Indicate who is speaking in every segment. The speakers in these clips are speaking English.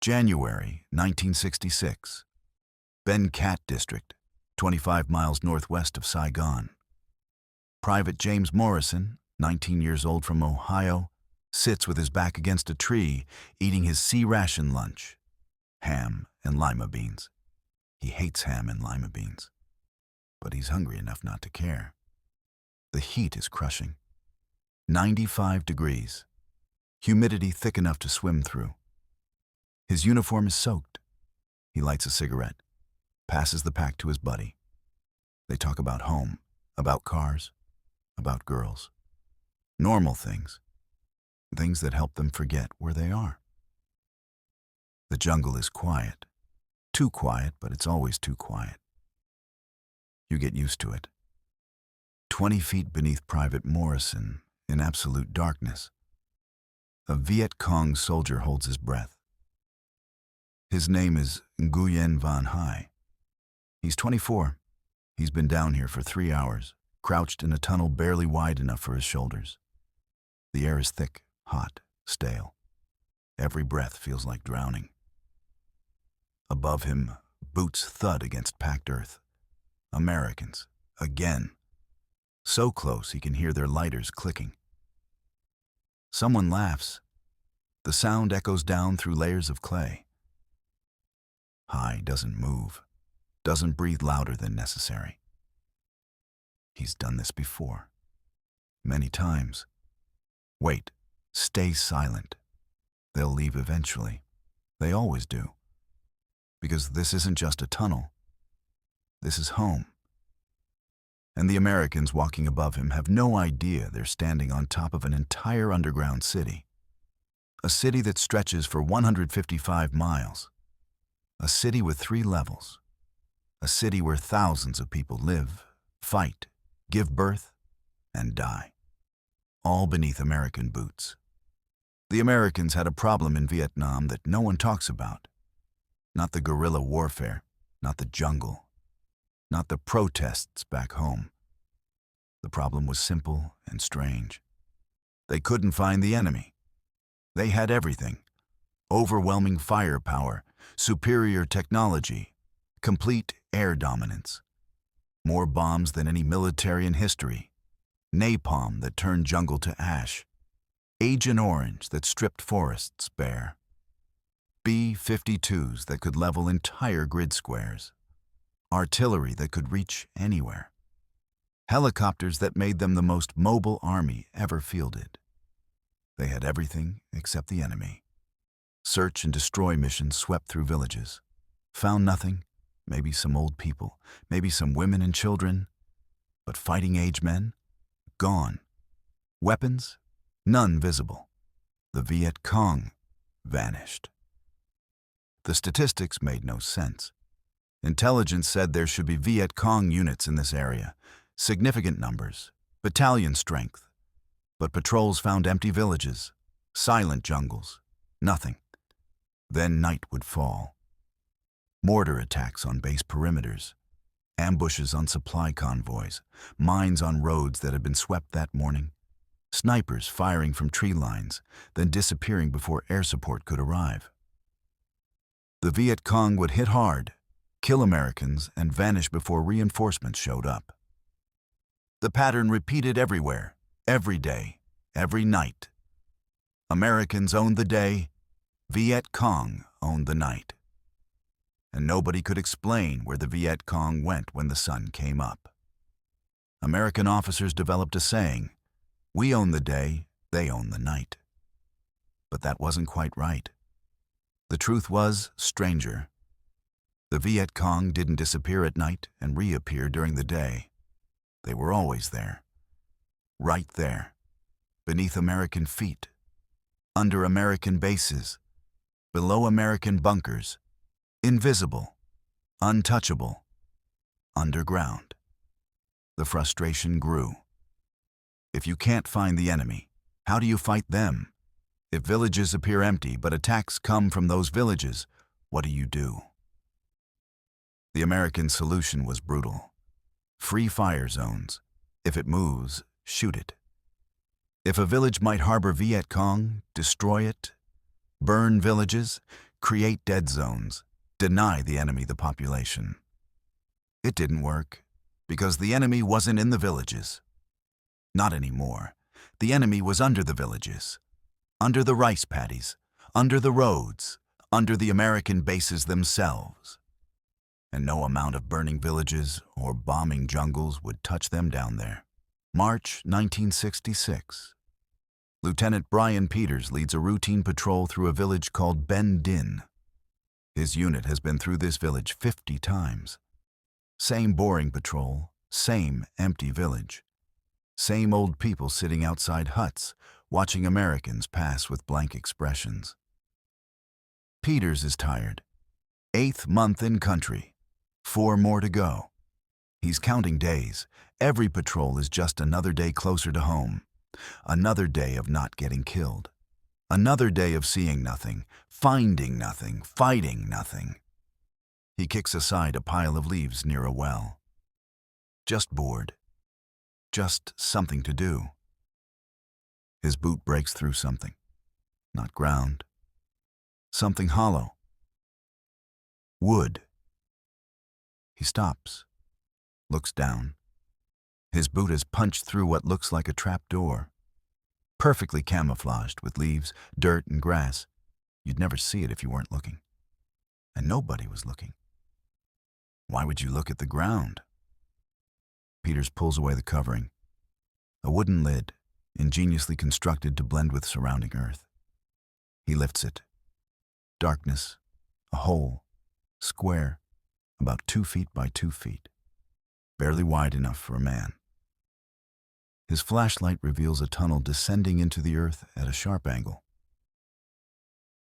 Speaker 1: January 1966. Ben Cat District, 25 miles northwest of Saigon. Private James Morrison, 19 years old from Ohio, sits with his back against a tree, eating his C-ration lunch, ham and lima beans. He hates ham and lima beans, but he's hungry enough not to care. The heat is crushing. 95 degrees. Humidity thick enough to swim through. His uniform is soaked. He lights a cigarette, passes the pack to his buddy. They talk about home, about cars, about girls. Normal things. Things that help them forget where they are. The jungle is quiet. Too quiet, but it's always too quiet. You get used to it. 20 feet beneath Private Morrison, in absolute darkness, a Viet Cong soldier holds his breath. His name is Nguyen Van Hai. He's 24. He's been down here for 3 hours, crouched in a tunnel barely wide enough for his shoulders. The air is thick, hot, stale. Every breath feels like drowning. Above him, boots thud against packed earth. Americans, again. So close he can hear their lighters clicking. Someone laughs. The sound echoes down through layers of clay. Hai doesn't move, doesn't breathe louder than necessary. He's done this before. Many times. Wait, stay silent. They'll leave eventually. They always do. Because this isn't just a tunnel. This is home. And the Americans walking above him have no idea they're standing on top of an entire underground city. A city that stretches for 155 miles. A city with 3 levels. A city where thousands of people live, fight, give birth, and die. All beneath American boots. The Americans had a problem in Vietnam that no one talks about. Not the guerrilla warfare, not the jungle, not the protests back home. The problem was simple and strange. They couldn't find the enemy. They had everything. Overwhelming firepower, superior technology, complete air dominance. More bombs than any military in history. Napalm that turned jungle to ash. Agent Orange that stripped forests bare. B-52s that could level entire grid squares. Artillery that could reach anywhere. Helicopters that made them the most mobile army ever fielded. They had everything except the enemy. Search and destroy missions swept through villages. Found nothing, maybe some old people, maybe some women and children. But fighting-age men? Gone. Weapons? None visible. The Viet Cong vanished. The statistics made no sense. Intelligence said there should be Viet Cong units in this area, significant numbers, battalion strength. But patrols found empty villages, silent jungles, nothing. Then night would fall. Mortar attacks on base perimeters, ambushes on supply convoys, mines on roads that had been swept that morning, snipers firing from tree lines, then disappearing before air support could arrive. The Viet Cong would hit hard, kill Americans, and vanish before reinforcements showed up. The pattern repeated everywhere, every day, every night. Americans owned the day, Viet Cong owned the night. And nobody could explain where the Viet Cong went when the sun came up. American officers developed a saying, "We own the day, they own the night." But that wasn't quite right. The truth was stranger. The Viet Cong didn't disappear at night and reappear during the day. They were always there. Right there. Beneath American feet. Under American bases. Below American bunkers. Invisible. Untouchable. Underground. The frustration grew. If you can't find the enemy, how do you fight them? If villages appear empty but attacks come from those villages, what do? The American solution was brutal. Free fire zones. If it moves, shoot it. If a village might harbor Viet Cong, destroy it. Burn villages, create dead zones, deny the enemy the population. It didn't work, because the enemy wasn't in the villages. Not anymore. The enemy was under the villages, under the rice paddies, under the roads, under the American bases themselves. And no amount of burning villages or bombing jungles would touch them down there. March 1966. Lieutenant Brian Peters leads a routine patrol through a village called Ben Din. His unit has been through this village 50 times. Same boring patrol, same empty village. Same old people sitting outside huts, watching Americans pass with blank expressions. Peters is tired. 8th month in country. 4 more to go. He's counting days. Every patrol is just another day closer to home. Another day of not getting killed. Another day of seeing nothing, finding nothing, fighting nothing. He kicks aside a pile of leaves near a well. Just bored. Just something to do. His boot breaks through something. Not ground. Something hollow. Wood. He stops. Looks down. His boot has punched through what looks like a trap door. Perfectly camouflaged with leaves, dirt, and grass. You'd never see it if you weren't looking. And nobody was looking. Why would you look at the ground? Peters pulls away the covering. A wooden lid, ingeniously constructed to blend with surrounding earth. He lifts it. Darkness. A hole. Square. About 2 feet by 2 feet. Barely wide enough for a man. His flashlight reveals a tunnel descending into the earth at a sharp angle.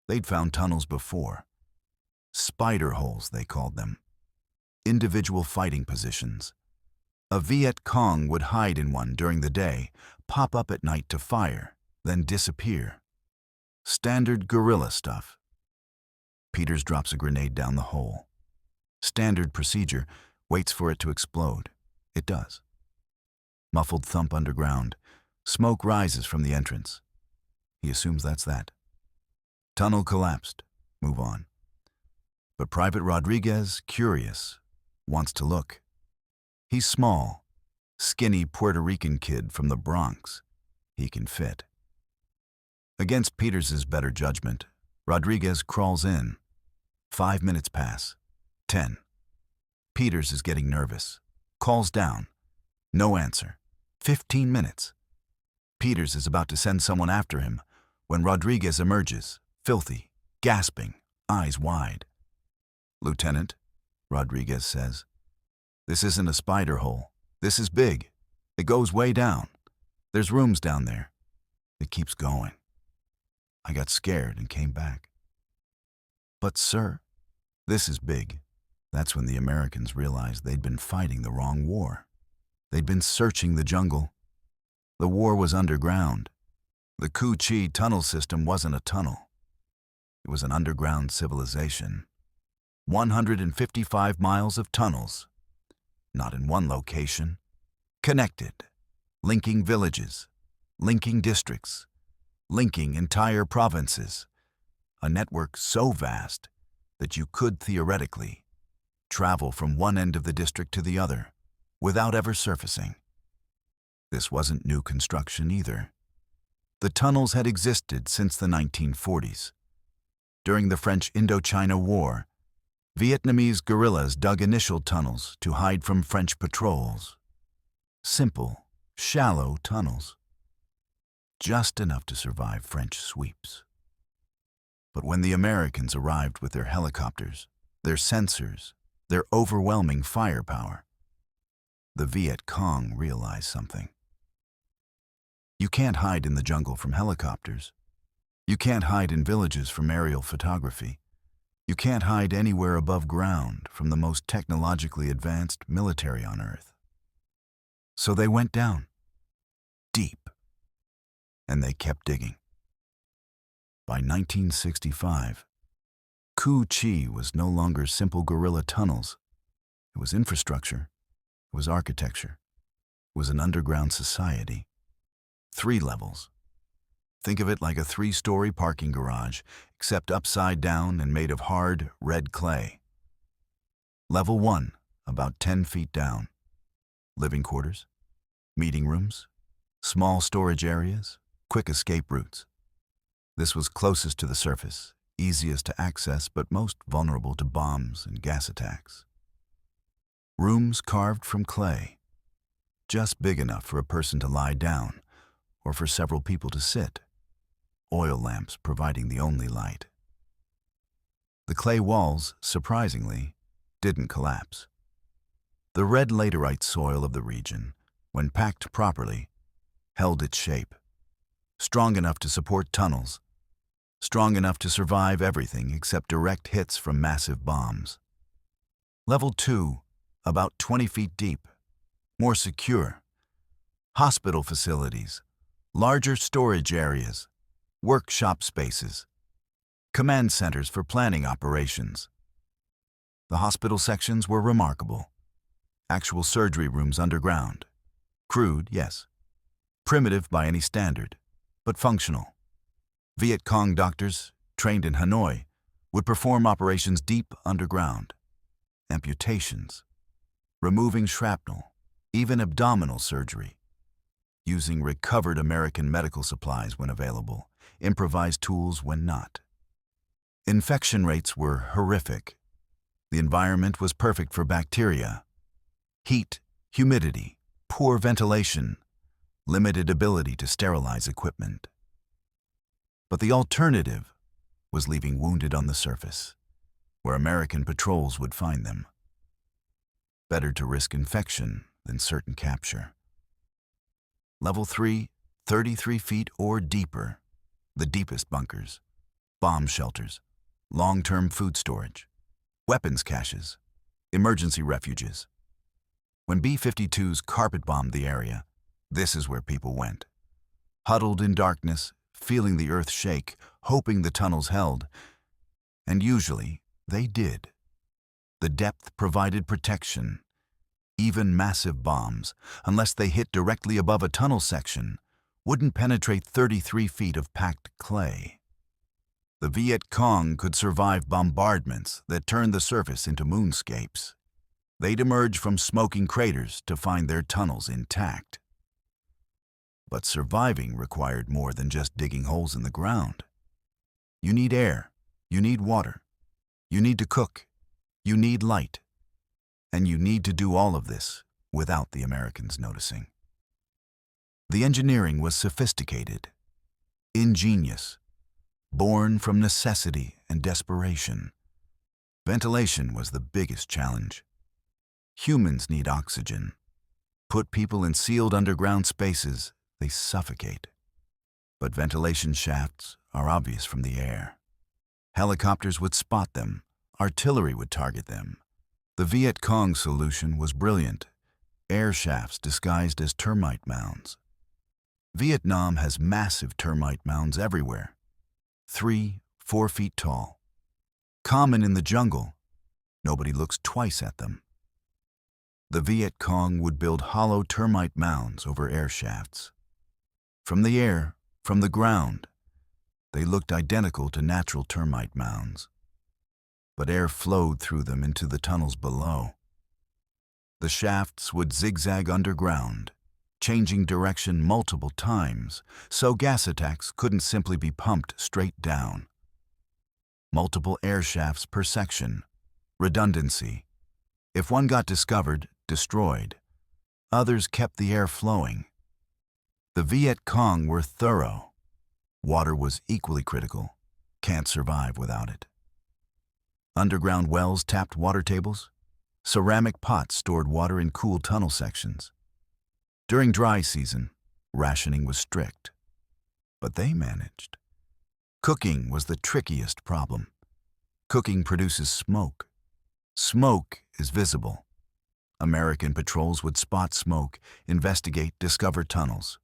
Speaker 1: They'd found tunnels before. Spider holes, they called them. Individual fighting positions. A Viet Cong would hide in one during the day, pop up at night to fire, then disappear. Standard guerrilla stuff. Peters drops a grenade down the hole. Standard procedure, waits for it to explode. It does. Muffled thump underground. Smoke rises from the entrance. He assumes that's that. Tunnel collapsed. Move on. But Private Rodriguez, curious, wants to look. He's small, skinny Puerto Rican kid from the Bronx. He can fit. Against Peters's better judgment, Rodriguez crawls in. 5 minutes pass. 10. Peters is getting nervous. Calls down. No answer. 15 minutes. Peters is about to send someone after him when Rodriguez emerges, filthy, gasping, eyes wide. "Lieutenant," Rodriguez says, "this isn't a spider hole. This is big. It goes way down. There's rooms down there. It keeps going. I got scared and came back." "But, sir, this is big." That's when the Americans realized they'd been fighting the wrong war. They'd been searching the jungle. The war was underground. The Couldn tunnel system wasn't a tunnel. It was an underground civilization. 155 miles of tunnels. Not in one location. Connected. Linking villages. Linking districts. Linking entire provinces. A network so vast that you could theoretically travel from one end of the district to the other without ever surfacing. This wasn't new construction either. The tunnels had existed since the 1940s. During the French Indochina War, Vietnamese guerrillas dug initial tunnels to hide from French patrols. Simple, shallow tunnels. Just enough to survive French sweeps. But when the Americans arrived with their helicopters, their sensors, their overwhelming firepower, the Viet Cong realized something. You can't hide in the jungle from helicopters. You can't hide in villages from aerial photography. You can't hide anywhere above ground from the most technologically advanced military on Earth. So they went down, deep, and they kept digging. By 1965, Couldn was no longer simple guerrilla tunnels. It was infrastructure. It was architecture. It was an underground society. 3 levels. Think of it like a 3-story parking garage, except upside down and made of hard, red clay. Level 1, about 10 feet down. Living quarters, meeting rooms, small storage areas, quick escape routes. This was closest to the surface, easiest to access, but most vulnerable to bombs and gas attacks. Rooms carved from clay, just big enough for a person to lie down or for several people to sit. Oil lamps providing the only light. The clay walls, surprisingly, didn't collapse. The red laterite soil of the region, when packed properly, held its shape, strong enough to support tunnels, strong enough to survive everything except direct hits from massive bombs. Level 2, about 20 feet deep, more secure. Hospital facilities, larger storage areas, workshop spaces, command centers for planning operations. The hospital sections were remarkable. Actual surgery rooms underground. Crude, yes. Primitive by any standard, but functional. Viet Cong doctors, trained in Hanoi, would perform operations deep underground. Amputations, removing shrapnel, even abdominal surgery. Using recovered American medical supplies when available, improvised tools when not. Infection rates were horrific. The environment was perfect for bacteria. Heat, humidity, poor ventilation, limited ability to sterilize equipment. But the alternative was leaving wounded on the surface, where American patrols would find them. Better to risk infection than certain capture. Level 3, 33 feet or deeper, the deepest bunkers, bomb shelters, long-term food storage, weapons caches, emergency refuges. When B-52s carpet-bombed the area, this is where people went. Huddled in darkness, feeling the earth shake, hoping the tunnels held. And usually, they did. The depth provided protection. Even massive bombs, unless they hit directly above a tunnel section, wouldn't penetrate 33 feet of packed clay. The Viet Cong could survive bombardments that turned the surface into moonscapes. They'd emerge from smoking craters to find their tunnels intact. But surviving required more than just digging holes in the ground. You need air, you need water, you need to cook, you need light, and you need to do all of this without the Americans noticing. The engineering was sophisticated, ingenious, born from necessity and desperation. Ventilation was the biggest challenge. Humans need oxygen. Put people in sealed underground spaces, they suffocate. But ventilation shafts are obvious from the air. Helicopters would spot them. Artillery would target them. The Viet Cong solution was brilliant. Air shafts disguised as termite mounds. Vietnam has massive termite mounds everywhere. 3, 4 feet tall. Common in the jungle. Nobody looks twice at them. The Viet Cong would build hollow termite mounds over air shafts. From the air, from the ground, they looked identical to natural termite mounds. But air flowed through them into the tunnels below. The shafts would zigzag underground, changing direction multiple times, so gas attacks couldn't simply be pumped straight down. Multiple air shafts per section, redundancy. If one got discovered, destroyed. Others kept the air flowing. The Viet Cong were thorough. Water was equally critical. Can't survive without it. Underground wells tapped water tables. Ceramic pots stored water in cool tunnel sections. During dry season, rationing was strict. But they managed. Cooking was the trickiest problem. Cooking produces smoke. Smoke is visible. American patrols would spot smoke, investigate, discover tunnels.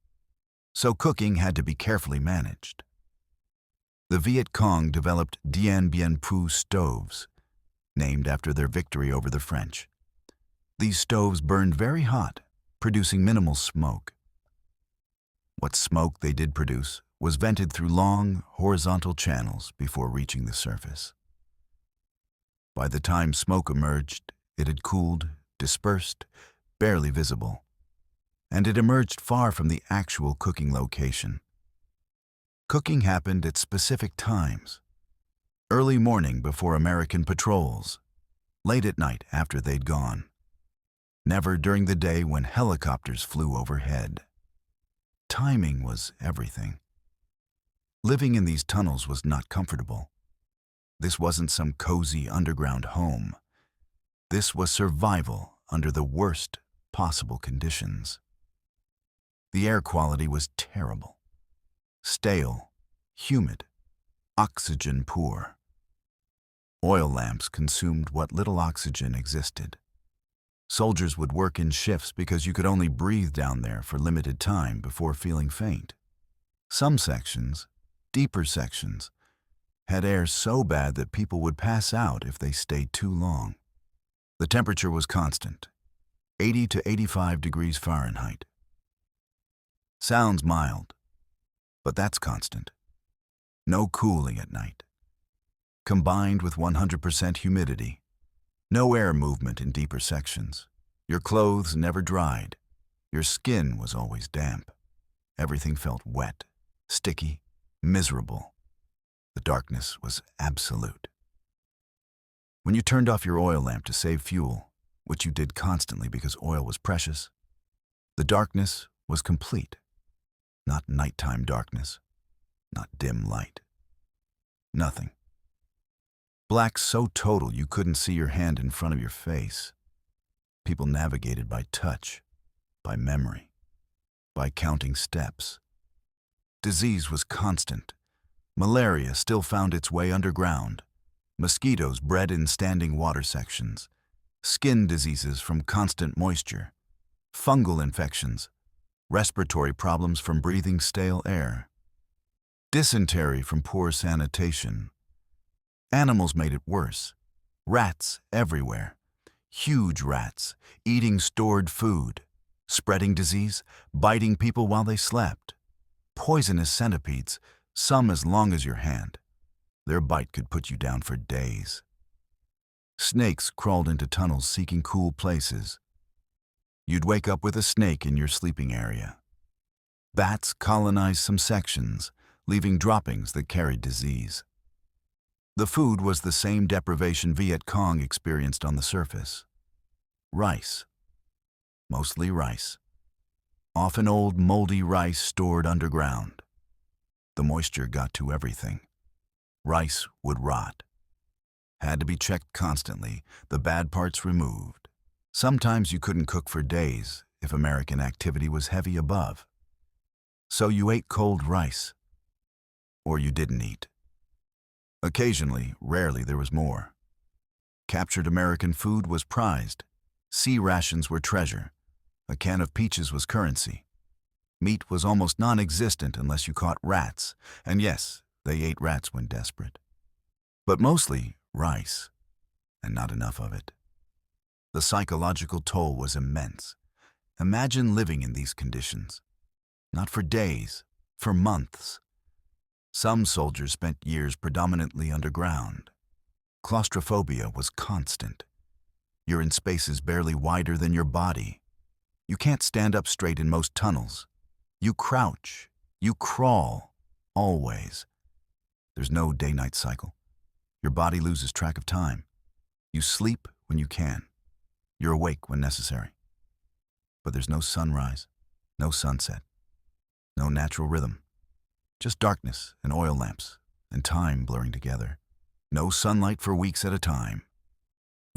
Speaker 1: So cooking had to be carefully managed. The Viet Cong developed Dien Bien Phu stoves, named after their victory over the French. These stoves burned very hot, producing minimal smoke. What smoke they did produce was vented through long, horizontal channels before reaching the surface. By the time smoke emerged, it had cooled, dispersed, barely visible, and it emerged far from the actual cooking location. Cooking happened at specific times: early morning before American patrols, late at night after they'd gone, never during the day when helicopters flew overhead. Timing was everything. Living in these tunnels was not comfortable. This wasn't some cozy underground home. This was survival under the worst possible conditions. The air quality was terrible. Stale, humid, oxygen poor. Oil lamps consumed what little oxygen existed. Soldiers would work in shifts because you could only breathe down there for limited time before feeling faint. Some sections, deeper sections, had air so bad that people would pass out if they stayed too long. The temperature was constant, 80 to 85 degrees Fahrenheit. Sounds mild, but that's constant. No cooling at night. Combined with 100% humidity, no air movement in deeper sections. Your clothes never dried. Your skin was always damp. Everything felt wet, sticky, miserable. The darkness was absolute. When you turned off your oil lamp to save fuel, which you did constantly because oil was precious, the darkness was complete. Not nighttime darkness, not dim light. Nothing. Black so total you couldn't see your hand in front of your face. People navigated by touch, by memory, by counting steps. Disease was constant. Malaria still found its way underground. Mosquitoes bred in standing water sections. Skin diseases from constant moisture. Fungal infections. Respiratory problems from breathing stale air. Dysentery from poor sanitation. Animals made it worse. Rats everywhere. Huge rats, eating stored food, spreading disease, biting people while they slept. Poisonous centipedes, some as long as your hand. Their bite could put you down for days. Snakes crawled into tunnels seeking cool places. You'd wake up with a snake in your sleeping area. Bats colonized some sections, leaving droppings that carried disease. The food was the same deprivation Viet Cong experienced on the surface. Rice. Mostly rice. Often old, moldy rice stored underground. The moisture got to everything. Rice would rot. Had to be checked constantly, the bad parts removed. Sometimes you couldn't cook for days if American activity was heavy above. So you ate cold rice. Or you didn't eat. Occasionally, rarely, there was more. Captured American food was prized. Sea rations were treasure. A can of peaches was currency. Meat was almost non-existent unless you caught rats, and yes, they ate rats when desperate. But mostly rice, and not enough of it. The psychological toll was immense. Imagine living in these conditions. Not for days, for months. Some soldiers spent years predominantly underground. Claustrophobia was constant. You're in spaces barely wider than your body. You can't stand up straight in most tunnels. You crouch, you crawl, always. There's no day-night cycle. Your body loses track of time. You sleep when you can. You're awake when necessary. But there's no sunrise, no sunset, no natural rhythm. Just darkness and oil lamps and time blurring together. No sunlight for weeks at a time.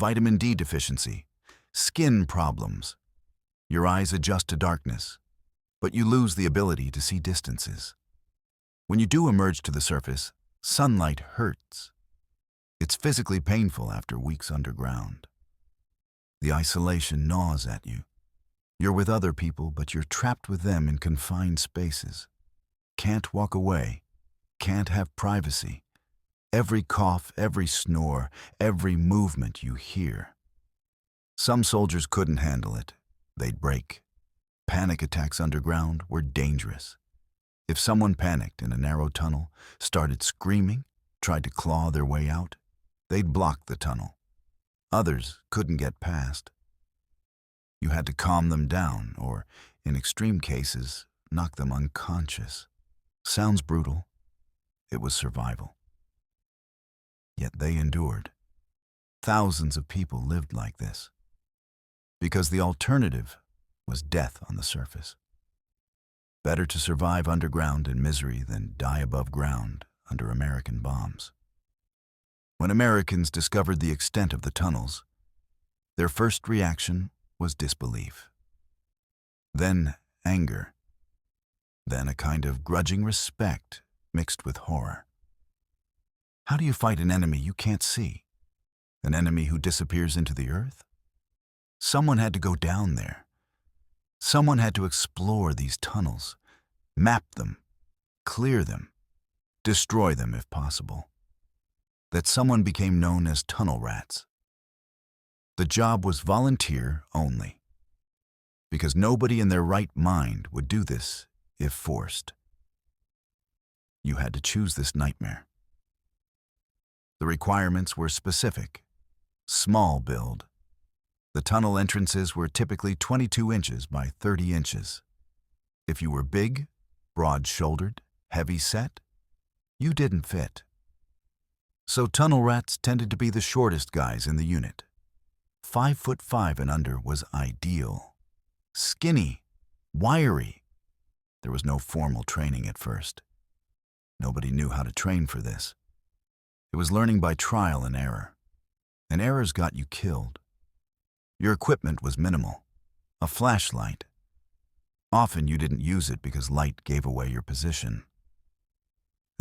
Speaker 1: Vitamin D deficiency, skin problems. Your eyes adjust to darkness, but you lose the ability to see distances. When you do emerge to the surface, sunlight hurts. It's physically painful after weeks underground. The isolation gnaws at you. You're with other people, but you're trapped with them in confined spaces. Can't walk away, can't have privacy. Every cough, every snore, every movement you hear. Some soldiers couldn't handle it. They'd break. Panic attacks underground were dangerous. If someone panicked in a narrow tunnel, started screaming, tried to claw their way out, they'd block the tunnel. Others couldn't get past. You had to calm them down or, in extreme cases, knock them unconscious. Sounds brutal. It was survival. Yet they endured. Thousands of people lived like this. Because the alternative was death on the surface. Better to survive underground in misery than die above ground under American bombs. When Americans discovered the extent of the tunnels, their first reaction was disbelief. Then anger. Then a kind of grudging respect mixed with horror. How do you fight an enemy you can't see? An enemy who disappears into the earth? Someone had to go down there. Someone had to explore these tunnels, map them, clear them, destroy them if possible. That someone became known as tunnel rats. The job was volunteer only, because nobody in their right mind would do this if forced. You had to choose this nightmare. The requirements were specific, small build. The tunnel entrances were typically 22 inches by 30 inches. If you were big, broad-shouldered, heavy-set, you didn't fit. So tunnel rats tended to be the shortest guys in the unit. 5'5" and under was ideal. Skinny, wiry. There was no formal training at first. Nobody knew how to train for this. It was learning by trial and error. And errors got you killed. Your equipment was minimal. A flashlight. Often you didn't use it because light gave away your position.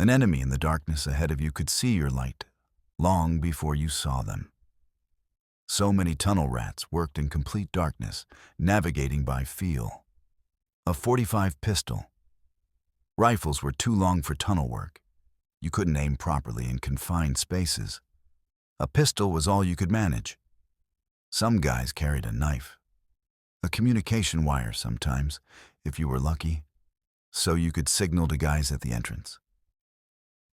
Speaker 1: An enemy in the darkness ahead of you could see your light long before you saw them. So many tunnel rats worked in complete darkness, navigating by feel. A .45 pistol. Rifles were too long for tunnel work. You couldn't aim properly in confined spaces. A pistol was all you could manage. Some guys carried a knife. A communication wire sometimes, if you were lucky, so you could signal to guys at the entrance.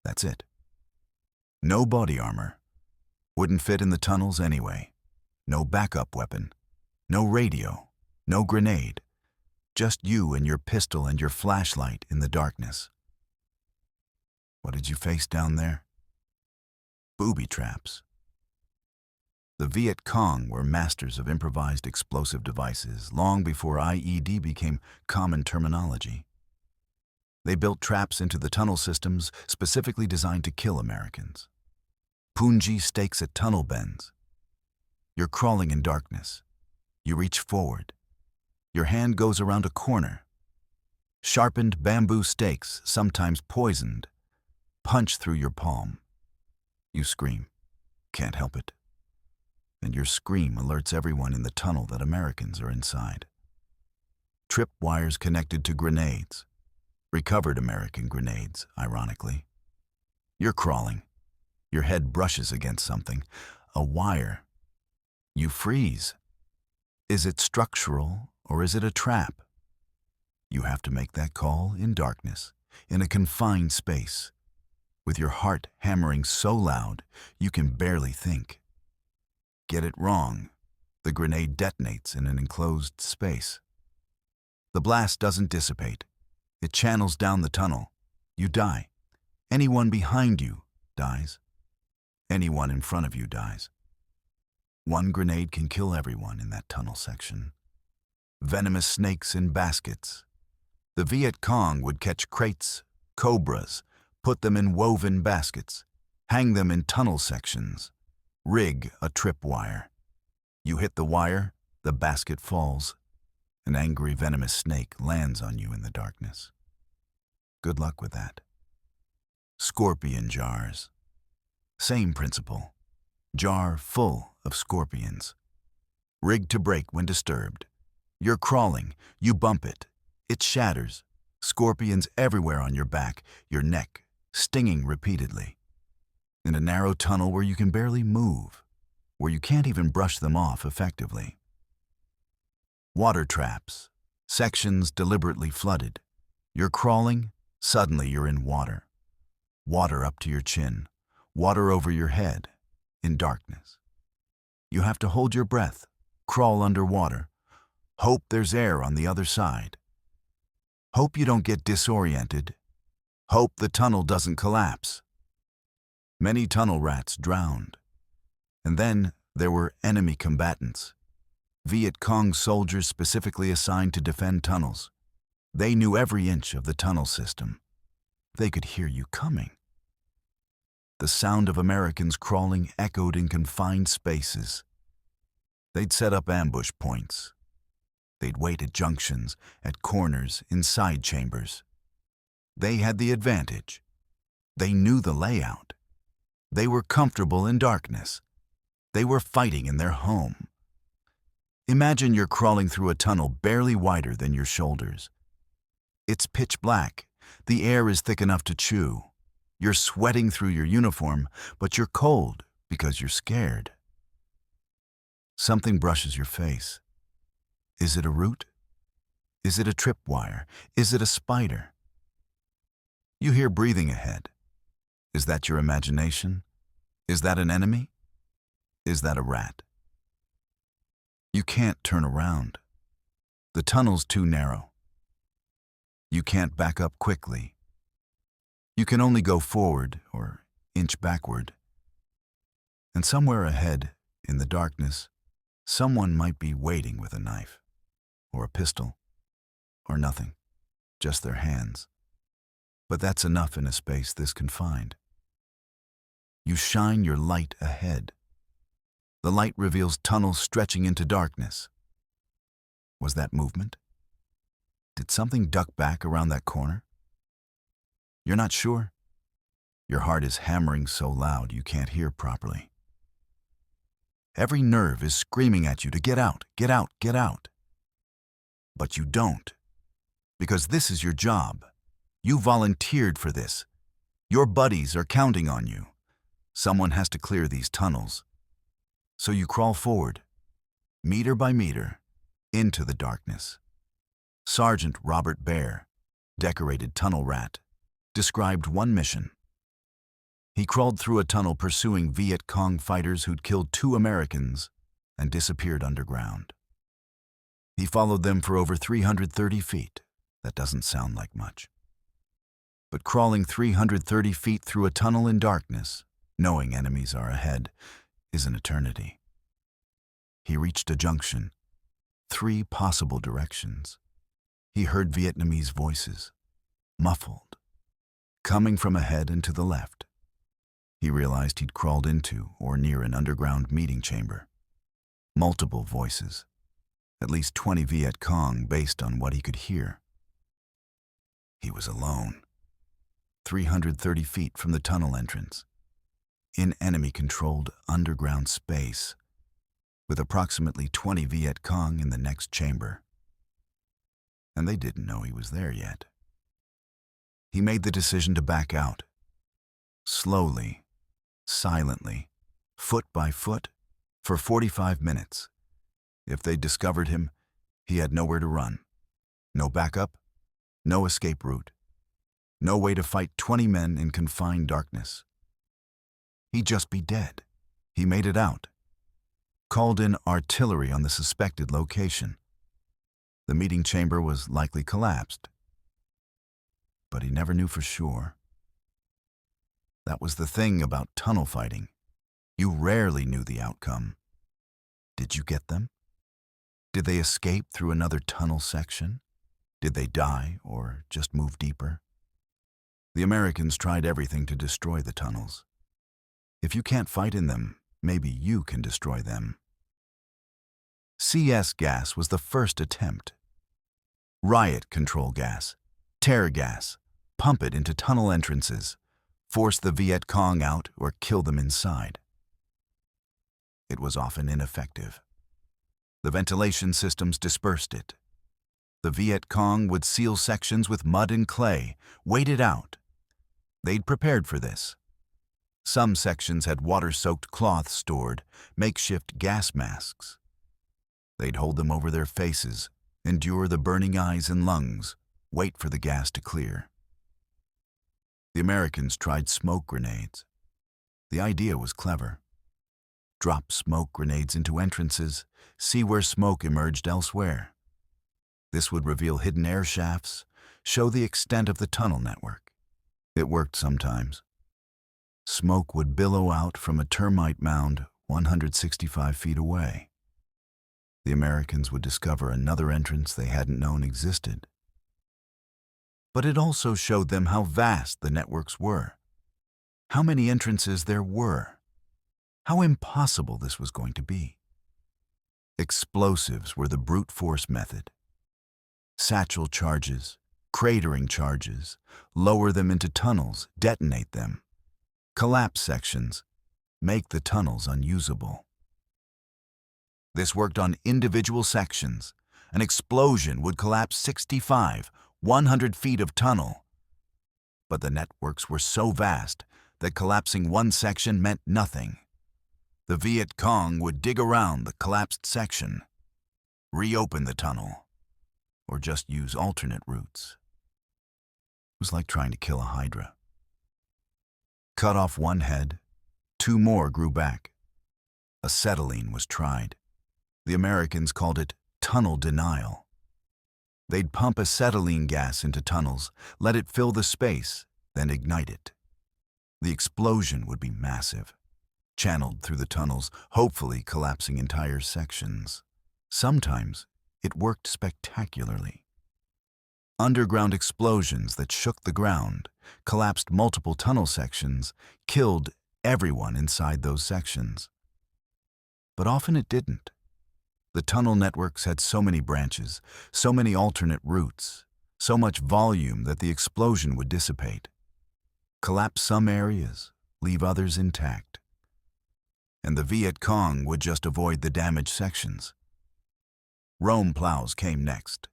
Speaker 1: That's it. No body armor. Wouldn't fit in the tunnels anyway. No backup weapon. No radio. No grenade. Just you and your pistol and your flashlight in the darkness. What did you face down there? Booby traps. The Viet Cong were masters of improvised explosive devices long before IED became common terminology. They built traps into the tunnel systems specifically designed to kill Americans. Punji stakes at tunnel bends. You're crawling in darkness. You reach forward. Your hand goes around a corner. Sharpened bamboo stakes, sometimes poisoned, punch through your palm. You scream. Can't help it. And your scream alerts everyone in the tunnel that Americans are inside. Trip wires connected to grenades. Recovered American grenades, ironically. You're crawling. Your head brushes against something. A wire. You freeze. Is it structural or is it a trap? You have to make that call in darkness, in a confined space, with your heart hammering so loud you can barely think. Get it wrong, the grenade detonates in an enclosed space. The blast doesn't dissipate. It channels down the tunnel. You die. Anyone behind you dies. Anyone in front of you dies. One grenade can kill everyone in that tunnel section. Venomous snakes in baskets. The Viet Cong would catch crates, cobras, put them in woven baskets, hang them in tunnel sections, rig a tripwire. You hit the wire, the basket falls. An angry venomous snake lands on you in the darkness. Good luck with that. Scorpion jars. Same principle. Jar full of scorpions. Rig to break when disturbed. You're crawling, you bump it. It shatters. Scorpions everywhere on your back, your neck, stinging repeatedly. In a narrow tunnel where you can barely move, where you can't even brush them off effectively. Water traps. Sections deliberately flooded. You're crawling, Suddenly you're in water. Water up to your chin. Water over your head. In darkness. You have to hold your breath, crawl underwater, hope there's air on the other side. Hope you don't get disoriented. Hope the tunnel doesn't collapse. Many tunnel rats drowned. And then there were enemy combatants. Viet Cong soldiers specifically assigned to defend tunnels. They knew every inch of the tunnel system. They could hear you coming. The sound of Americans crawling echoed in confined spaces. They'd set up ambush points. They'd wait at junctions, at corners, in side chambers. They had the advantage. They knew the layout. They were comfortable in darkness. They were fighting in their home. Imagine you're crawling through a tunnel barely wider than your shoulders. It's pitch black. The air is thick enough to chew. You're sweating through your uniform, but you're cold because you're scared. Something brushes your face. Is it a root? Is it a tripwire? Is it a spider? You hear breathing ahead. Is that your imagination? Is that an enemy? Is that a rat? You can't turn around. The tunnel's too narrow. You can't back up quickly. You can only go forward or inch backward. And somewhere ahead, in the darkness, someone might be waiting with a knife, or a pistol, or nothing, just their hands. But that's enough in a space this confined. You shine your light ahead. The light reveals tunnels stretching into darkness. Was that movement? Did something duck back around that corner? You're not sure? Your heart is hammering so loud you can't hear properly. Every nerve is screaming at you to get out, get out, get out. But you don't, because this is your job. You volunteered for this. Your buddies are counting on you. Someone has to clear these tunnels. So you crawl forward, meter by meter, into the darkness. Sergeant Robert Bear, decorated tunnel rat, described one mission. He crawled through a tunnel pursuing Viet Cong fighters who'd killed 2 Americans and disappeared underground. He followed them for over 330 feet. That doesn't sound like much. But crawling 330 feet through a tunnel in darkness, knowing enemies are ahead, is an eternity. He reached a junction, 3 possible directions. He heard Vietnamese voices, muffled, coming from ahead and to the left. He realized he'd crawled into or near an underground meeting chamber. Multiple voices, at least 20 Viet Cong based on what he could hear. He was alone, 330 feet from the tunnel entrance, in enemy-controlled underground space, with approximately 20 Viet Cong in the next chamber. And they didn't know he was there yet. He made the decision to back out. Slowly, silently, foot by foot, for 45 minutes. If they discovered him, he had nowhere to run. No backup, no escape route, no way to fight 20 men in confined darkness. He'd just be dead. He made it out. Called in artillery on the suspected location. The meeting chamber was likely collapsed. But he never knew for sure. That was the thing about tunnel fighting. You rarely knew the outcome. Did you get them? Did they escape through another tunnel section? Did they die or just move deeper? The Americans tried everything to destroy the tunnels. If you can't fight in them, maybe you can destroy them. CS gas was the first attempt. Riot control gas, tear gas, pump it into tunnel entrances, force the Viet Cong out or kill them inside. It was often ineffective. The ventilation systems dispersed it. The Viet Cong would seal sections with mud and clay, wait it out. They'd prepared for this. Some sections had water-soaked cloth stored, makeshift gas masks. They'd hold them over their faces, endure the burning eyes and lungs, wait for the gas to clear. The Americans tried smoke grenades. The idea was clever. Drop smoke grenades into entrances, see where smoke emerged elsewhere. This would reveal hidden air shafts, show the extent of the tunnel network. It worked sometimes. Smoke would billow out from a termite mound 165 feet away. The Americans would discover another entrance they hadn't known existed. But it also showed them how vast the networks were, how many entrances there were, how impossible this was going to be. Explosives were the brute force method. Satchel charges, cratering charges, lower them into tunnels, detonate them. Collapse sections, make the tunnels unusable. This worked on individual sections. An explosion would collapse 65, 100 feet of tunnel. But the networks were so vast that collapsing one section meant nothing. The Viet Cong would dig around the collapsed section, reopen the tunnel, or just use alternate routes. It was like trying to kill a hydra. Cut off one head, 2 more grew back. Acetylene was tried. The Americans called it tunnel denial. They'd pump acetylene gas into tunnels, let it fill the space, then ignite it. The explosion would be massive, channeled through the tunnels, hopefully collapsing entire sections. Sometimes it worked spectacularly. Underground explosions that shook the ground, collapsed multiple tunnel sections, killed everyone inside those sections. But often it didn't. The tunnel networks had so many branches, so many alternate routes, so much volume that the explosion would dissipate. Collapse some areas, leave others intact. And the Viet Cong would just avoid the damaged sections. Rome plows came next.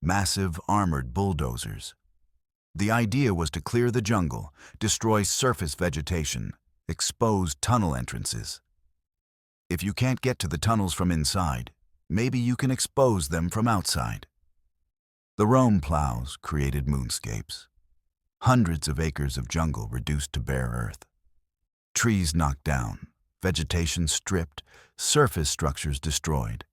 Speaker 1: Massive armored bulldozers. The idea was to clear the jungle, destroy surface vegetation, expose tunnel entrances. If you can't get to the tunnels from inside, maybe you can expose them from outside. The Rome plows created moonscapes. Hundreds of acres of jungle reduced to bare earth. Trees knocked down, vegetation stripped, surface structures destroyed.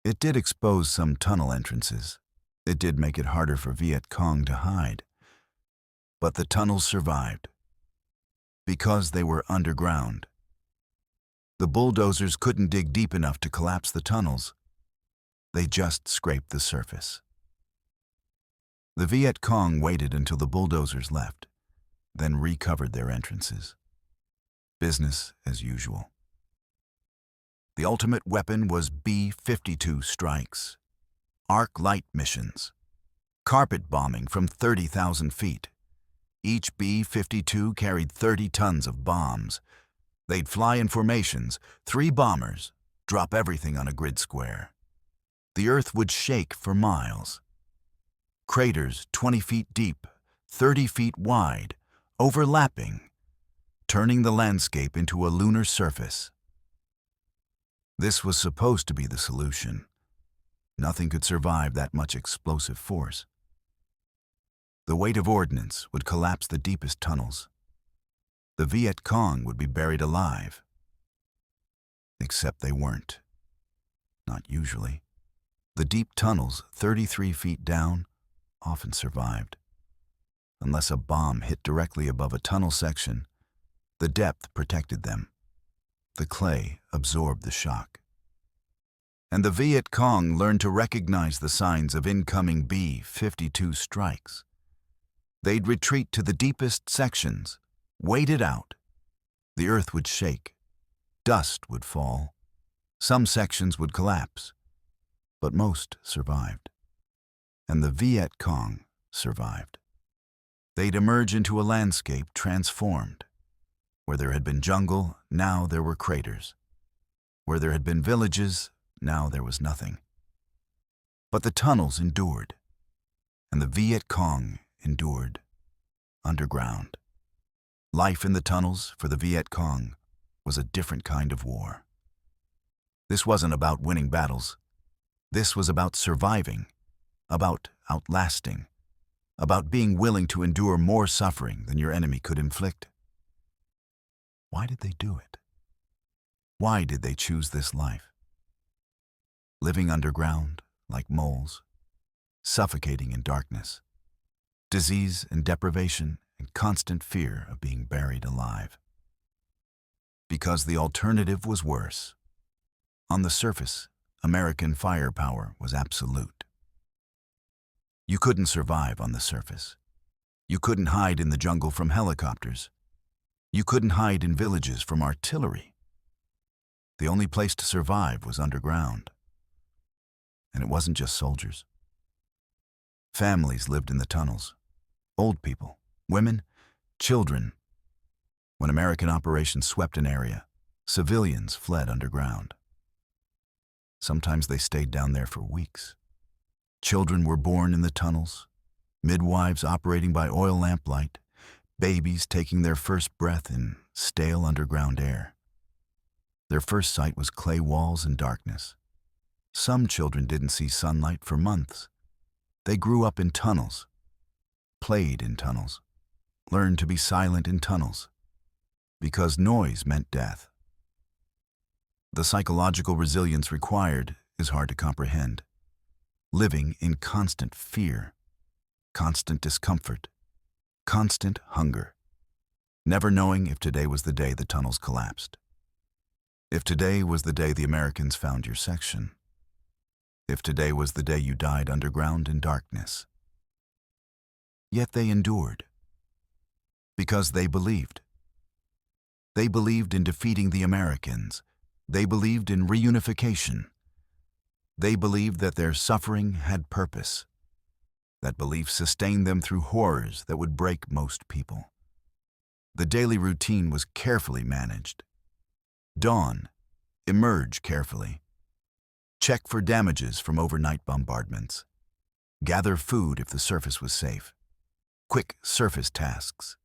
Speaker 1: It did expose some tunnel entrances. It did make it harder for Viet Cong to hide. But the tunnels survived. Because they were underground. The bulldozers couldn't dig deep enough to collapse the tunnels. They just scraped the surface. The Viet Cong waited until the bulldozers left, then recovered their entrances. Business as usual. The ultimate weapon was B-52 strikes, arc light missions, carpet bombing from 30,000 feet. Each B-52 carried 30 tons of bombs. They'd fly in formations, 3 bombers, drop everything on a grid square. The earth would shake for miles. Craters 20 feet deep, 30 feet wide, overlapping, turning the landscape into a lunar surface. This was supposed to be the solution. Nothing could survive that much explosive force. The weight of ordnance would collapse the deepest tunnels. The Viet Cong would be buried alive. Except they weren't. Not usually. The deep tunnels, 33 feet down, often survived. Unless a bomb hit directly above a tunnel section, the depth protected them. The clay absorbed the shock. And the Viet Cong learned to recognize the signs of incoming B-52 strikes. They'd retreat to the deepest sections, wait it out. The earth would shake. Dust would fall. Some sections would collapse. But most survived. And the Viet Cong survived. They'd emerge into a landscape transformed. Where there had been jungle, now there were craters. Where there had been villages, now there was nothing. But the tunnels endured. And the Viet Cong endured. Underground. Life in the tunnels for the Viet Cong was a different kind of war. This wasn't about winning battles. This was about surviving, about outlasting, about being willing to endure more suffering than your enemy could inflict. Why did they do it? Why did they choose this life? Living underground, like moles, suffocating in darkness, disease and deprivation, and constant fear of being buried alive. Because the alternative was worse. On the surface, American firepower was absolute. You couldn't survive on the surface. You couldn't hide in the jungle from helicopters. You couldn't hide in villages from artillery. The only place to survive was underground. And it wasn't just soldiers. Families lived in the tunnels. Old people, women, children. When American operations swept an area, civilians fled underground. Sometimes they stayed down there for weeks. Children were born in the tunnels, midwives operating by oil lamplight, babies taking their first breath in stale underground air. Their first sight was clay walls and darkness. Some children didn't see sunlight for months. They grew up in tunnels, played in tunnels, learned to be silent in tunnels, because noise meant death. The psychological resilience required is hard to comprehend. Living in constant fear, constant discomfort, constant hunger, never knowing if today was the day the tunnels collapsed, if today was the day the Americans found your section, if today was the day you died underground in darkness. Yet they endured, because they believed. They believed in defeating the Americans. They believed in reunification. They believed that their suffering had purpose. That belief sustained them through horrors that would break most people. The daily routine was carefully managed. Dawn, emerge carefully. Check for damages from overnight bombardments. Gather food if the surface was safe. Quick surface tasks.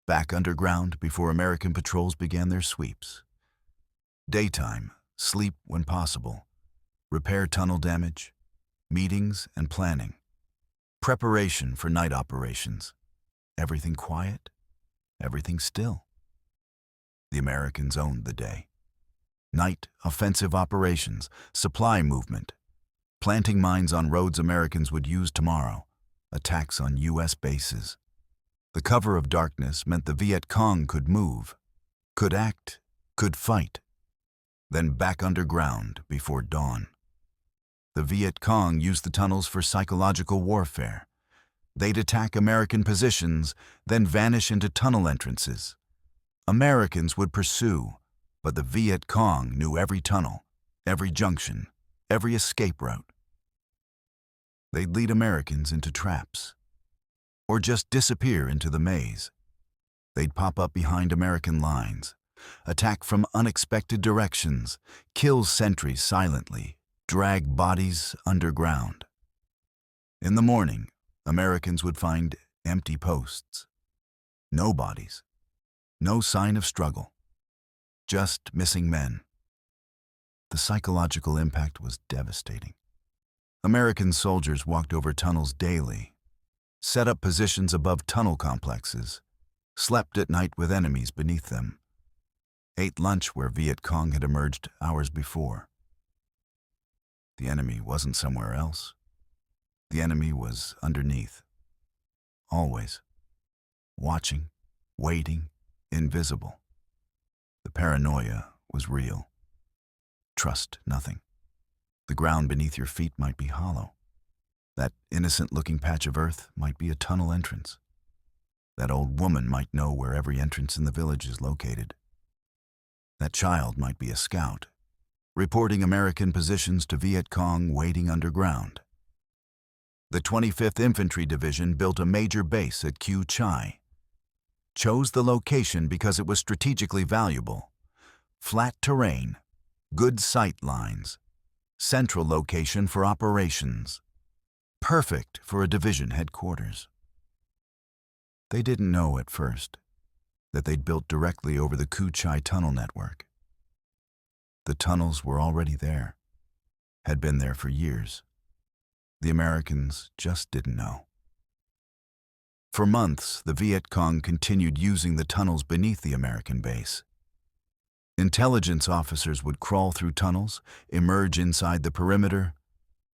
Speaker 1: Back underground before American patrols began their sweeps. Daytime, sleep when possible. Repair tunnel damage. Meetings and planning. Preparation for night operations. Everything quiet, everything still. The Americans owned the day. Night offensive operations, supply movement, planting mines on roads Americans would use tomorrow, attacks on U.S. bases. The cover of darkness meant the Viet Cong could move, could act, could fight, then back underground before dawn. The Viet Cong used the tunnels for psychological warfare. They'd attack American positions, then vanish into tunnel entrances. Americans would pursue, but the Viet Cong knew every tunnel, every junction, every escape route. They'd lead Americans into traps, or just disappear into the maze. They'd pop up behind American lines, attack from unexpected directions, kill sentries silently, drag bodies underground. In the morning, Americans would find empty posts. No bodies, no sign of struggle, just missing men. The psychological impact was devastating. American soldiers walked over tunnels daily, set up positions above tunnel complexes, slept at night with enemies beneath them, ate lunch where Viet Cong had emerged hours before. The enemy wasn't somewhere else. The enemy was underneath. Always. Watching, waiting, invisible. The paranoia was real. Trust nothing. The ground beneath your feet might be hollow. That innocent-looking patch of earth might be a tunnel entrance. That old woman might know where every entrance in the village is located. That child might be a scout, reporting American positions to Viet Cong waiting underground. The 25th Infantry Division built a major base at Cu Chi. Chose the location because it was strategically valuable. Flat terrain, good sight lines, central location for operations. Perfect for a division headquarters. They didn't know at first that they'd built directly over the Cu Chi tunnel network. The tunnels were already there, had been there for years. The Americans just didn't know. For months, the Viet Cong continued using the tunnels beneath the American base. Intelligence officers would crawl through tunnels, emerge inside the perimeter,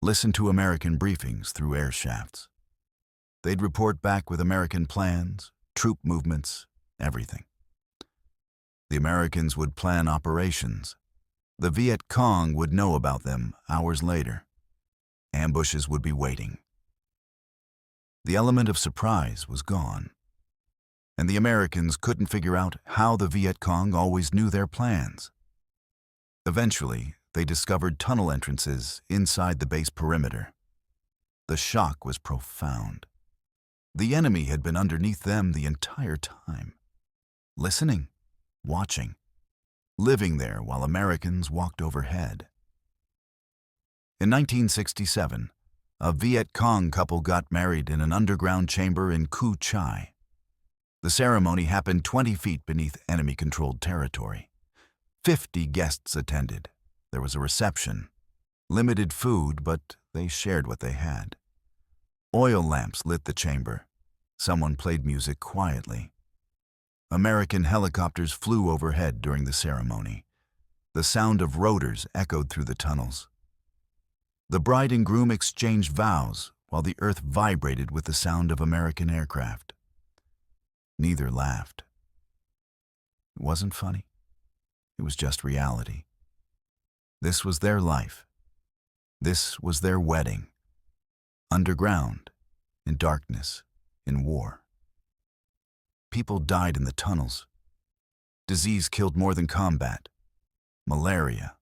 Speaker 1: listen to American briefings through air shafts. They'd report back with American plans, troop movements, everything. The Americans would plan operations. The Viet Cong would know about them hours later. Ambushes would be waiting. The element of surprise was gone, and the Americans couldn't figure out how the Viet Cong always knew their plans. Eventually, they discovered tunnel entrances inside the base perimeter. The shock was profound. The enemy had been underneath them the entire time, listening, watching, living there while Americans walked overhead. In 1967, a Viet Cong couple got married in an underground chamber in Cu Chi. The ceremony happened 20 feet beneath enemy-controlled territory. 50 guests attended. There was a reception. Limited food, but they shared what they had. Oil lamps lit the chamber. Someone played music quietly. American helicopters flew overhead during the ceremony. The sound of rotors echoed through the tunnels. The bride and groom exchanged vows while the earth vibrated with the sound of American aircraft. Neither laughed. It wasn't funny. It was just reality. This was their life. This was their wedding. Underground, in darkness, in war. People died in the tunnels. Disease killed more than combat. Malaria,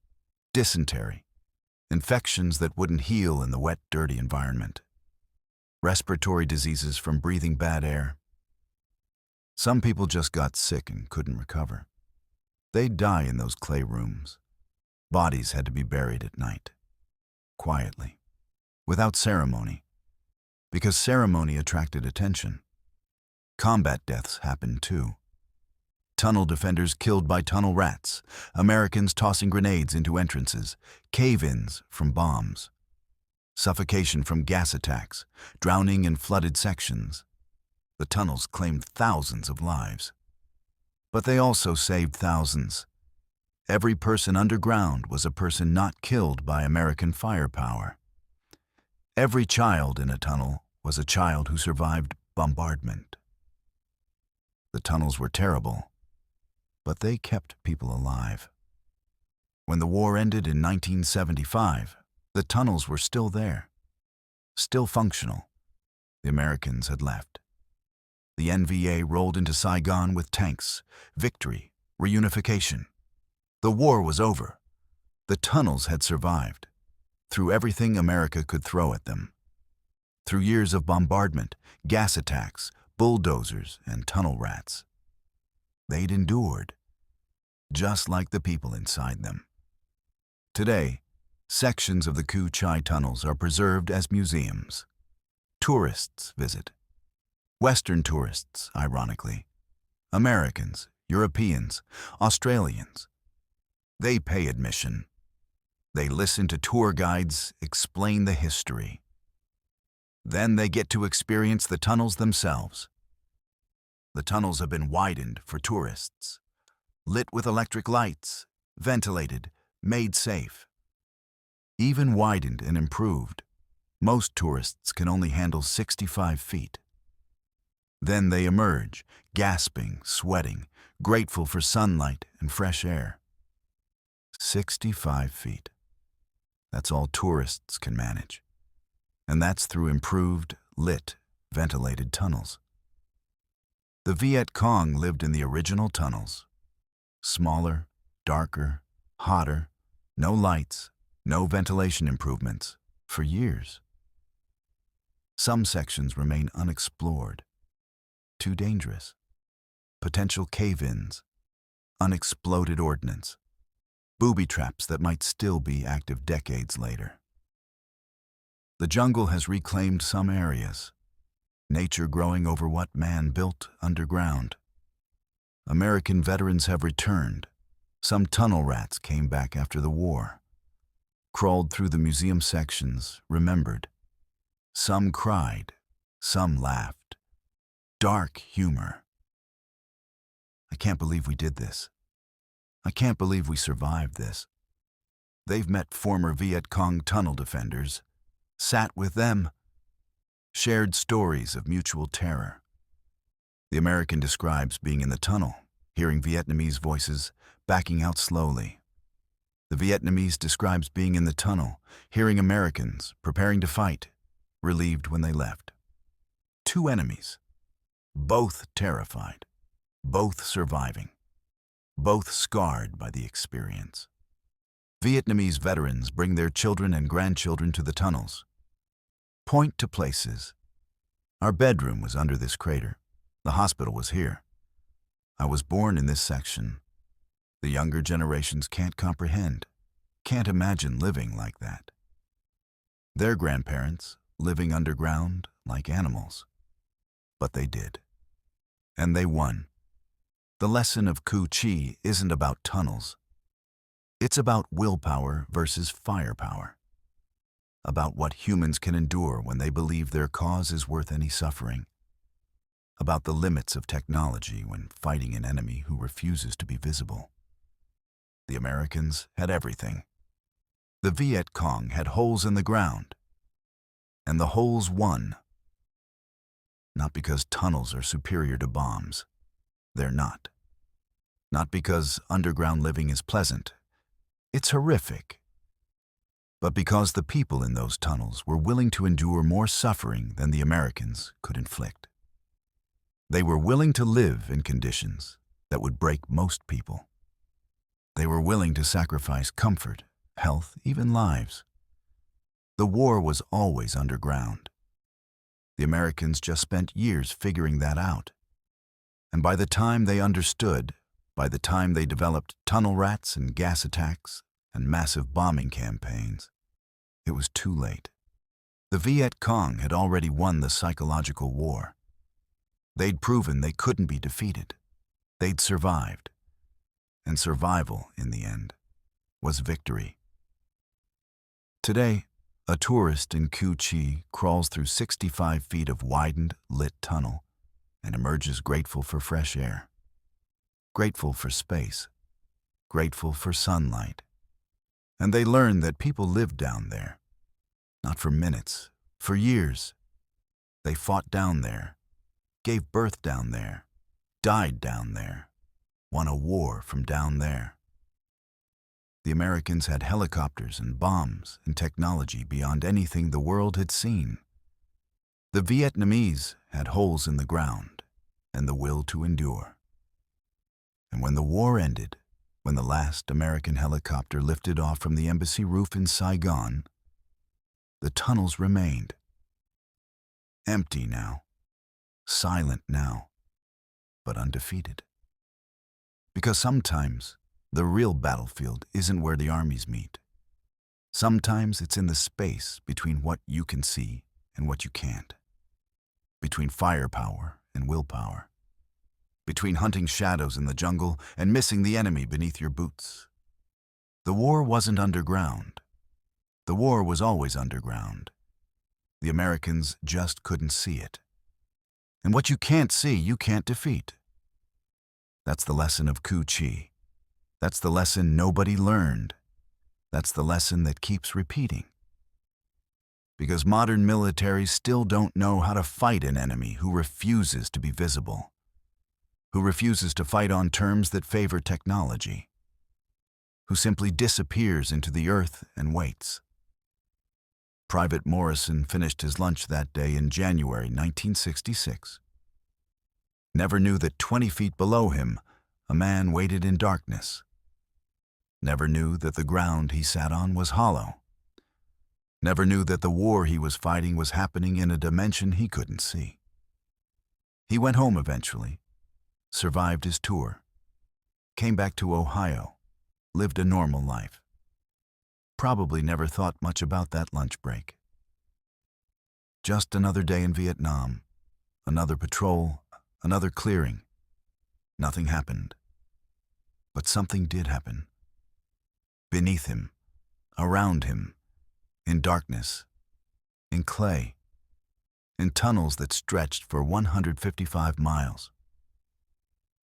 Speaker 1: dysentery, infections that wouldn't heal in the wet, dirty environment. Respiratory diseases from breathing bad air. Some people just got sick and couldn't recover. They'd die in those clay rooms. Bodies had to be buried at night, quietly, without ceremony, because ceremony attracted attention. Combat deaths happened too. Tunnel defenders killed by tunnel rats, Americans tossing grenades into entrances, cave-ins from bombs, suffocation from gas attacks, drowning in flooded sections. The tunnels claimed thousands of lives. But they also saved thousands. Every person underground was a person not killed by American firepower. Every child in a tunnel was a child who survived bombardment. The tunnels were terrible, but they kept people alive. When the war ended in 1975, the tunnels were still there, still functional. The Americans had left. The NVA rolled into Saigon with tanks, victory, reunification. The war was over. The tunnels had survived, through everything America could throw at them. Through years of bombardment, gas attacks, bulldozers, and tunnel rats. They'd endured, just like the people inside them. Today, sections of the Cu Chi tunnels are preserved as museums. Tourists visit. Western tourists, ironically. Americans, Europeans, Australians. They pay admission. They listen to tour guides explain the history. Then they get to experience the tunnels themselves. The tunnels have been widened for tourists, lit with electric lights, ventilated, made safe. Even widened and improved, most tourists can only handle 65 feet. Then they emerge, gasping, sweating, grateful for sunlight and fresh air. 65 feet. That's all tourists can manage. And that's through improved, lit, ventilated tunnels. The Viet Cong lived in the original tunnels. Smaller, darker, hotter, no lights, no ventilation improvements, for years. Some sections remain unexplored. Too dangerous. Potential cave-ins, unexploded ordnance, booby traps that might still be active decades later. The jungle has reclaimed some areas, nature growing over what man built underground. American veterans have returned. Some tunnel rats came back after the war, crawled through the museum sections, remembered. Some cried, some laughed. dark humor. I can't believe we did this. I can't believe we survived this. They've met former Viet Cong tunnel defenders, sat with them, shared stories of mutual terror. The American describes being in the tunnel, hearing Vietnamese voices, backing out slowly. The Vietnamese describes being in the tunnel, hearing Americans preparing to fight, relieved when they left. Two enemies, both terrified, both surviving, both scarred by the experience. Vietnamese veterans bring their children and grandchildren to the tunnels. Point to places. Our bedroom was under this crater. The hospital was here. I was born in this section. The younger generations can't comprehend, can't imagine living like that. Their grandparents living underground like animals. But they did. And they won. The lesson of Cu Chi isn't about tunnels. It's about willpower versus firepower. About what humans can endure when they believe their cause is worth any suffering. About the limits of technology when fighting an enemy who refuses to be visible. The Americans had everything. The Viet Cong had holes in the ground. And the holes won. Not because tunnels are superior to bombs. They're not. Not because underground living is pleasant. It's horrific. But because the people in those tunnels were willing to endure more suffering than the Americans could inflict. They were willing to live in conditions that would break most people. They were willing to sacrifice comfort, health, even lives. The war was always underground. The Americans just spent years figuring that out. And by the time they understood, by the time they developed tunnel rats and gas attacks and massive bombing campaigns, it was too late. The Viet Cong had already won the psychological war. They'd proven they couldn't be defeated. They'd survived. And survival, in the end, was victory. Today, a tourist in Cu Chi crawls through 65 feet of widened, lit tunnel and emerges grateful for fresh air, grateful for space, grateful for sunlight. And they learn that people lived down there, not for minutes, for years. They fought down there, gave birth down there, died down there, won a war from down there. The Americans had helicopters and bombs and technology beyond anything the world had seen. The Vietnamese had holes in the ground and the will to endure. And when the war ended, when the last American helicopter lifted off from the embassy roof in Saigon, the tunnels remained. Empty now, silent now, but undefeated. Because sometimes the real battlefield isn't where the armies meet. Sometimes it's in the space between what you can see and what you can't. Between firepower and willpower. Between hunting shadows in the jungle and missing the enemy beneath your boots. The war wasn't underground. The war was always underground. The Americans just couldn't see it. And what you can't see, you can't defeat. That's the lesson of Cu Chi. That's the lesson nobody learned. That's the lesson that keeps repeating. Because modern militaries still don't know how to fight an enemy who refuses to be visible, who refuses to fight on terms that favor technology, who simply disappears into the earth and waits. Private Morrison finished his lunch that day in January 1966. Never knew that 20 feet below him, a man waited in darkness. Never knew that the ground he sat on was hollow. Never knew that the war he was fighting was happening in a dimension he couldn't see. He went home eventually, survived his tour, came back to Ohio, lived a normal life. Probably never thought much about that lunch break. Just another day in Vietnam, another patrol, another clearing. Nothing happened. But something did happen. Beneath him, around him, in darkness, in clay, in tunnels that stretched for 155 miles.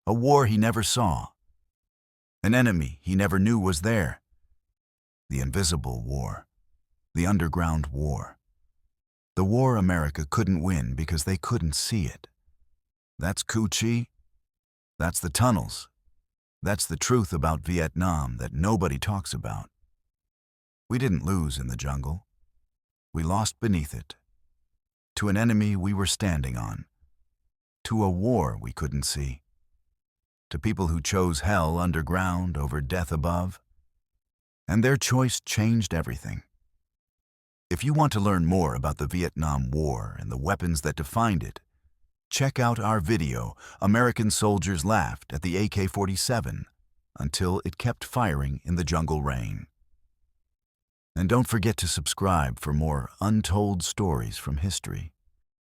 Speaker 1: A war he never saw. An enemy he never knew was there. The invisible war. The underground war. The war America couldn't win because they couldn't see it. That's Cu Chi. That's the tunnels. That's the truth about Vietnam that nobody talks about. We didn't lose in the jungle. We lost beneath it. To an enemy we were standing on. To a war we couldn't see. To people who chose hell underground over death above. And their choice changed everything. If you want to learn more about the Vietnam War and the weapons that defined it, check out our video, American Soldiers Laughed at the AK-47 until it kept firing in the jungle rain. And don't forget to subscribe for more untold stories from history.